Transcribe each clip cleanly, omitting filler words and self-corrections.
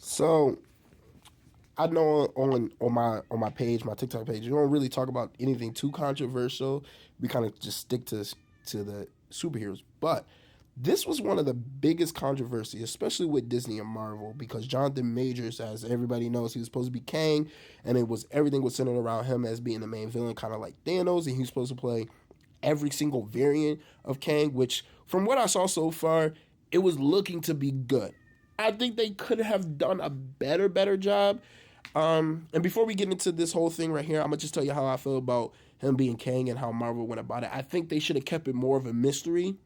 So I know on my page, my TikTok page, you don't really talk about anything too controversial. We kind of just stick to the superheroes. But this was one of the biggest controversies, especially with Disney and Marvel, because Jonathan Majors, as everybody knows, he was supposed to be Kang, and it was everything was centered around him as being the main villain, kind of like Thanos, and he was supposed to play every single variant of Kang, which from what I saw so far, it was looking to be good. I think they could have done a better job. And before we get into this whole thing right here, I'm gonna just tell you how I feel about him being Kang and how Marvel went about it. I think they should have kept it more of a mystery,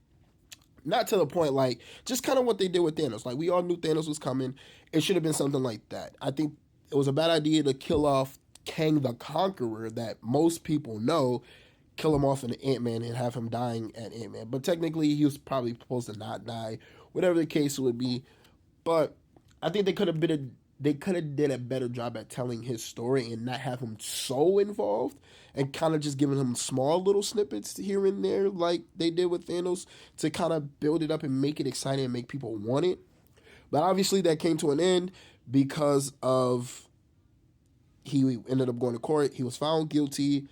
not to the point like just kind of what they did with Thanos. Like we all knew Thanos was coming. It should have been something like that. I think it was a bad idea to kill off Kang the Conqueror that most people know, kill him off in Ant-Man and have him dying at Ant-Man. But technically he was probably supposed to not die, whatever the case would be. But I think they could have did a better job at telling his story and not have him so involved and kind of just giving him small little snippets here and there like they did with Thanos to kind of build it up and make it exciting and make people want it. But obviously that came to an end because of he ended up going to court. He was found guilty,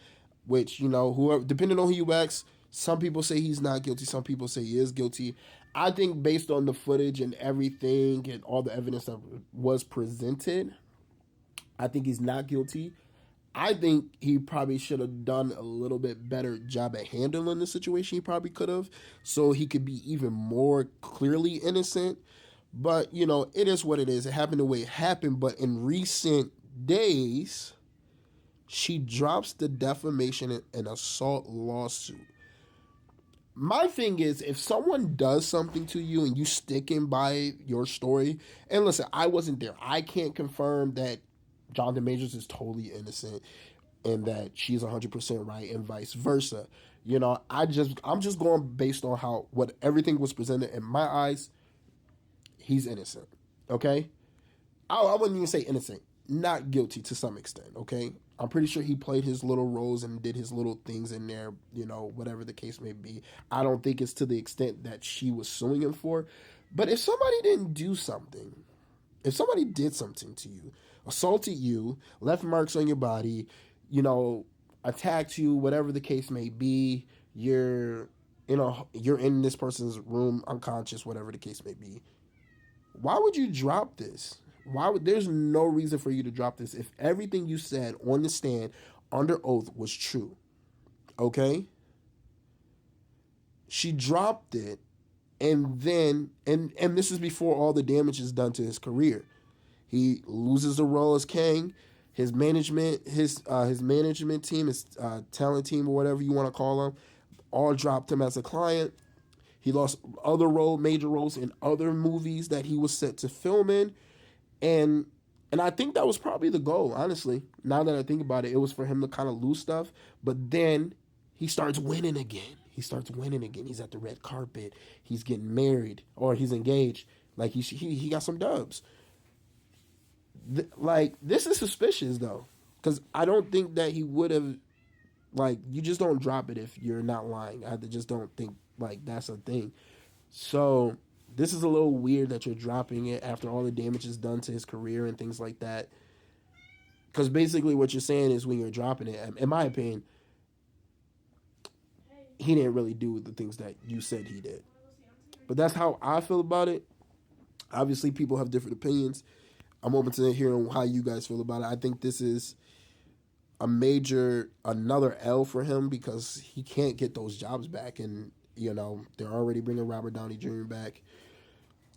which, whoever, depending on who you ask, some people say he's not guilty, some people say he is guilty. I think based on the footage and everything and all the evidence that was presented, I think he's not guilty. I think he probably should have done a little bit better job at handling the situation. He probably could have, so he could be even more clearly innocent. But, it is what it is. It happened the way it happened. But in recent days, she drops the defamation and assault lawsuit. My thing is, if someone does something to you and you sticking by your story, and listen, I wasn't there. I can't confirm that Jonathan Majors is totally innocent and that she's 100% right and vice versa. I'm just going based on how what everything was presented in my eyes. He's innocent. Okay? I wouldn't even say innocent. Not guilty to some extent, okay? I'm pretty sure he played his little roles and did his little things in there, whatever the case may be. I don't think it's to the extent that she was suing him for. But if somebody didn't do something, if somebody did something to you, assaulted you, left marks on your body, attacked you, whatever the case may be, you're in this person's room unconscious, whatever the case may be, why would you drop this? There's no reason for you to drop this if everything you said on the stand under oath was true. Okay? She dropped it, and then and this is before all the damage is done to his career. He loses the role as Kang. His management team, his talent team, or whatever you want to call them, all dropped him as a client. He lost major roles in other movies that he was set to film in. And I think that was probably the goal, honestly. Now that I think about it, it was for him to kind of lose stuff. But then he starts winning again. He's at the red carpet. He's getting married or he's engaged. Like he got some dubs. This is suspicious though, because I don't think that he would have. You just don't drop it if you're not lying. I just don't think that's a thing. So this is a little weird that you're dropping it after all the damage is done to his career and things like that. Because basically what you're saying is when you're dropping it, in my opinion, he didn't really do the things that you said he did. But that's how I feel about it. Obviously, people have different opinions. I'm open to hearing how you guys feel about it. I think this is another L for him because he can't get those jobs back. And, they're already bringing Robert Downey Jr. back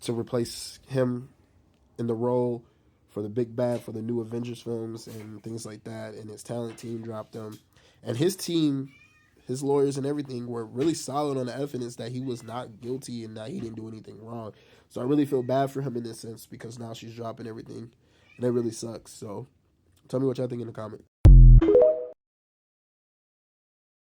to replace him in the role for the big bad for the new Avengers films and things like that. And his talent team dropped him. And his team, his lawyers and everything were really solid on the evidence that he was not guilty and that he didn't do anything wrong. So I really feel bad for him in this sense because now she's dropping everything. And it really sucks. So tell me what y'all think in the comment.